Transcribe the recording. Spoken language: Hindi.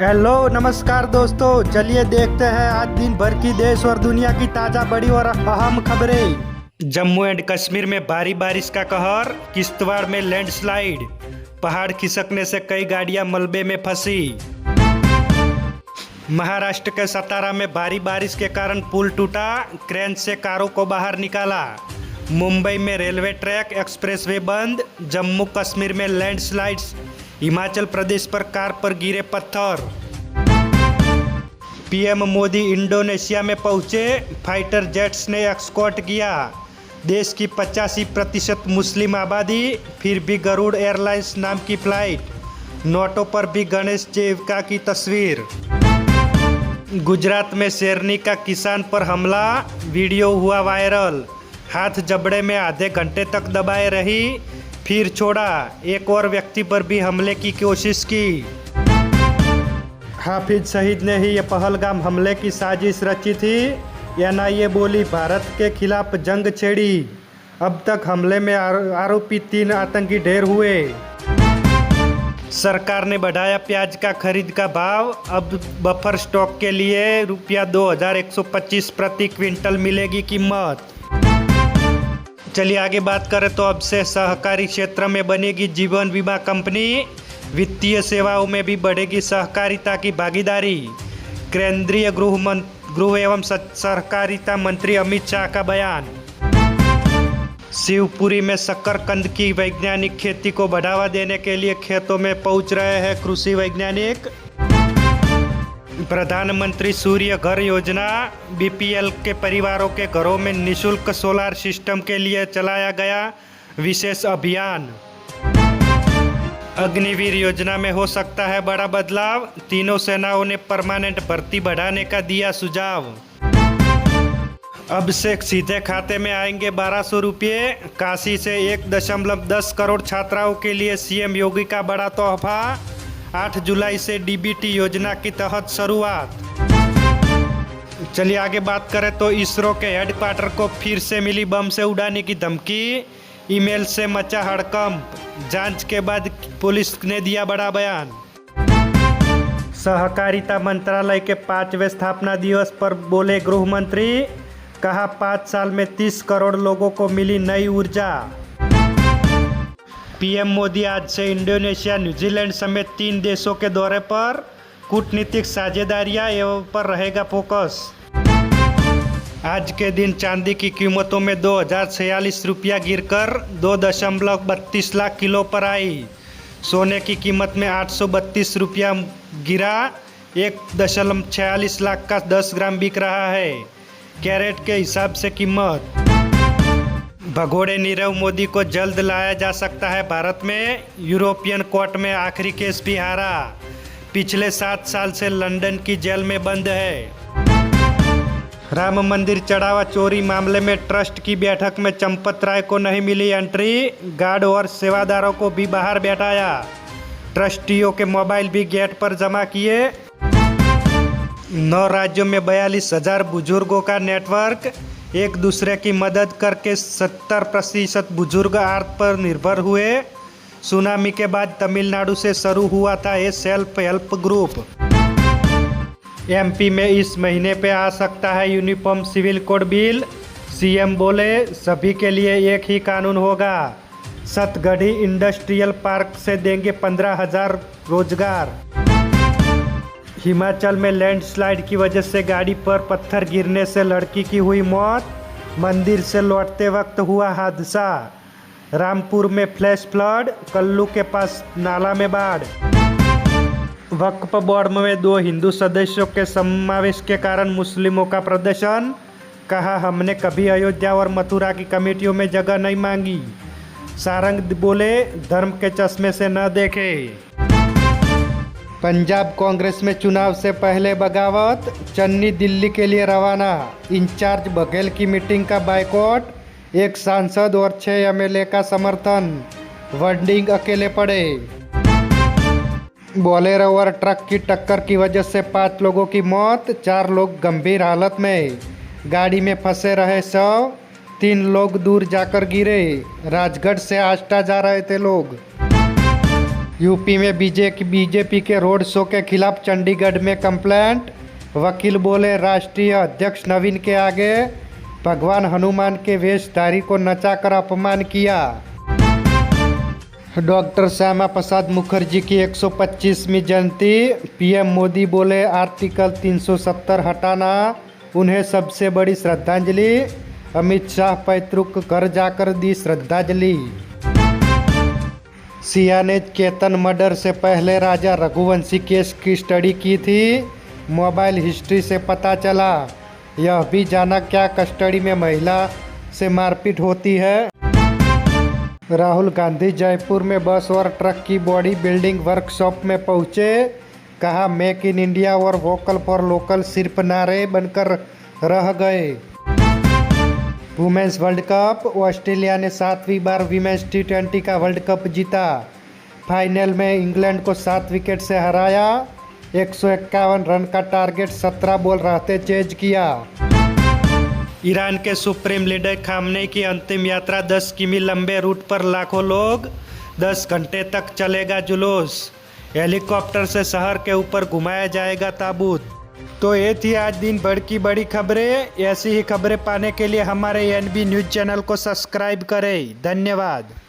हेलो नमस्कार दोस्तों, चलिए देखते हैं आज दिन भर की देश और दुनिया की ताज़ा बड़ी और अहम खबरें। जम्मू एंड कश्मीर में भारी बारिश का कहर, किश्तवाड़ में लैंडस्लाइड, पहाड़ खिसकने से कई गाड़ियां मलबे में फंसी। महाराष्ट्र के सतारा में भारी बारिश के कारण पुल टूटा, क्रेन से कारों को बाहर निकाला। मुंबई में रेलवे ट्रैक एक्सप्रेसवे बंद, जम्मू कश्मीर में लैंडस्लाइड्स, हिमाचल प्रदेश पर कार पर गिरे पत्थर। पीएम मोदी इंडोनेशिया में पहुंचे, फाइटर जेट्स ने एस्कॉर्ट किया। देश की 85% मुस्लिम आबादी, फिर भी गरुड़ एयरलाइंस नाम की फ्लाइट। नोटों पर भी गणेश जीविका की तस्वीर। गुजरात में शेरनी का किसान पर हमला, वीडियो हुआ वायरल। हाथ जबड़े में आधे घंटे तक दबाए रही, फिर छोड़ा। एक और व्यक्ति पर भी हमले की कोशिश की। हाफिज सईद ने ही ये पहलगाम हमले की साजिश रची थी। एनआईए बोली भारत के खिलाफ जंग छेड़ी। अब तक हमले में आरोपी 3 आतंकी ढेर हुए। सरकार ने बढ़ाया प्याज का खरीद का भाव, अब बफर स्टॉक के लिए ₹2125 प्रति क्विंटल मिलेगी कीमत। चलिए आगे बात करें तो अब से सहकारी क्षेत्र में बनेगी जीवन बीमा कंपनी, वित्तीय सेवाओं में भी बढ़ेगी सहकारिता की भागीदारी। केंद्रीय गृह एवं सहकारिता मंत्री अमित शाह का बयान। शिवपुरी में शकरकंद की वैज्ञानिक खेती को बढ़ावा देने के लिए खेतों में पहुंच रहे हैं कृषि वैज्ञानिक। प्रधानमंत्री सूर्य घर योजना, बीपीएल के परिवारों के घरों में निःशुल्क सोलर सिस्टम के लिए चलाया गया विशेष अभियान। अग्निवीर योजना में हो सकता है बड़ा बदलाव, तीनों सेनाओं ने परमानेंट भर्ती बढ़ाने का दिया सुझाव। अब से सीधे खाते में आएंगे 1200 रुपये। काशी से 1.10 करोड़ छात्राओं के लिए सीएम योगी का बड़ा तोहफा। 8 जुलाई से डीबीटी योजना की तहत शुरुआत। चलिए आगे बात करें तो इसरो के हेडक्वार्टर को फिर से मिली बम से उड़ाने की धमकी, ईमेल से मचा हड़कंप। जांच के बाद पुलिस ने दिया बड़ा बयान। सहकारिता मंत्रालय के 5वें स्थापना दिवस पर बोले गृह मंत्री, कहा 5 साल में 30 करोड़ लोगों को मिली नई ऊर्जा। पीएम मोदी आज से इंडोनेशिया, न्यूजीलैंड समेत 3 देशों के दौरे पर। कूटनीतिक साझेदारियां एवं पर रहेगा फोकस। आज के दिन चांदी की कीमतों में 2046 रुपया गिरकर 2.32 लाख किलो पर आई। सोने की कीमत में 832 रुपया गिरा, 1.46 लाख का 10 ग्राम बिक रहा है। कैरेट के हिसाब से कीमत। भगोड़े नीरव मोदी को जल्द लाया जा सकता है भारत में, यूरोपियन कोर्ट में आखिरी केस भी हारा। पिछले 7 साल से लंदन की जेल में बंद है। राम मंदिर चढ़ावा चोरी मामले में ट्रस्ट की बैठक में चंपत राय को नहीं मिली एंट्री, गार्ड और सेवादारों को भी बाहर बैठाया। ट्रस्टियों के मोबाइल भी गेट पर जमा किए। 9 राज्यों में 42,000 बुजुर्गों का नेटवर्क, एक दूसरे की मदद करके 70% बुजुर्ग आर्थ पर निर्भर हुए। सुनामी के बाद तमिलनाडु से शुरू हुआ था ये सेल्फ हेल्प ग्रुप। एमपी में इस महीने पे आ सकता है uniform civil code bill, CM बोले सभी के लिए एक ही कानून होगा। सतगढ़ी इंडस्ट्रियल पार्क से देंगे 15,000 रोजगार। हिमाचल में लैंडस्लाइड की वजह से गाड़ी पर पत्थर गिरने से लड़की की हुई मौत, मंदिर से लौटते वक्त हुआ हादसा। रामपुर में फ्लैश फ्लड, कल्लू के पास नाला में बाढ़। वक्फ बोर्ड में 2 हिंदू सदस्यों के समावेश के कारण मुस्लिमों का प्रदर्शन, कहा हमने कभी अयोध्या और मथुरा की कमेटियों में जगह नहीं मांगी। सारंग बोले धर्म के चश्मे से न देखे। पंजाब कांग्रेस में चुनाव से पहले बगावत, चन्नी दिल्ली के लिए रवाना। इंचार्ज बघेल की मीटिंग का बायकॉट, 1 सांसद और 6 एमएलए का समर्थन। वंडिंग अकेले पड़े। बोलेरो और ट्रक की टक्कर की वजह से 5 लोगों की मौत, 4 लोग गंभीर हालत में। गाड़ी में फंसे रहे 100, 3 लोग दूर जाकर गिरे। राजगढ़ से आष्टा जा रहे थे लोग। यूपी में बीजेपी के रोड शो के खिलाफ चंडीगढ़ में कंप्लेंट। वकील बोले राष्ट्रीय अध्यक्ष नवीन के आगे भगवान हनुमान के वेशधारी को नचाकर अपमान किया। डॉक्टर श्यामा प्रसाद मुखर्जी की 125वीं जयंती। पीएम मोदी बोले आर्टिकल 370 हटाना उन्हें सबसे बड़ी श्रद्धांजलि। अमित शाह पैतृक घर जाकर दी श्रद्धांजलि। सिया ने केतन मर्डर से पहले राजा रघुवंशी केस की स्टडी की थी। मोबाइल हिस्ट्री से पता चला। यह भी जाना क्या कस्टडी में महिला से मारपीट होती है। राहुल गांधी जयपुर में बस और ट्रक की बॉडी बिल्डिंग वर्कशॉप में पहुंचे। कहा मेक इन इंडिया और वोकल फॉर लोकल सिर्फ नारे बनकर रह गए। Women's world cup. ऑस्ट्रेलिया ने 7वीं बार विमेंस T20 का वर्ल्ड कप जीता। फाइनल में इंग्लैंड को 7 विकेट से हराया। 151 रन का टारगेट 17 बॉल रहते चेज किया। ईरान के सुप्रीम लीडर खामनेई की अंतिम यात्रा 10 किमी लंबे रूट पर लाखों लोग। 10 घंटे तक चलेगा जुलूस। हेलीकॉप्टर से शहर के ऊपर घुमाया जाएगा ताबूत। तो ये थी आज दिन भर की बड़ी खबरें। ऐसी ही खबरें पाने के लिए हमारे NB न्यूज़ चैनल को सब्सक्राइब करें। धन्यवाद।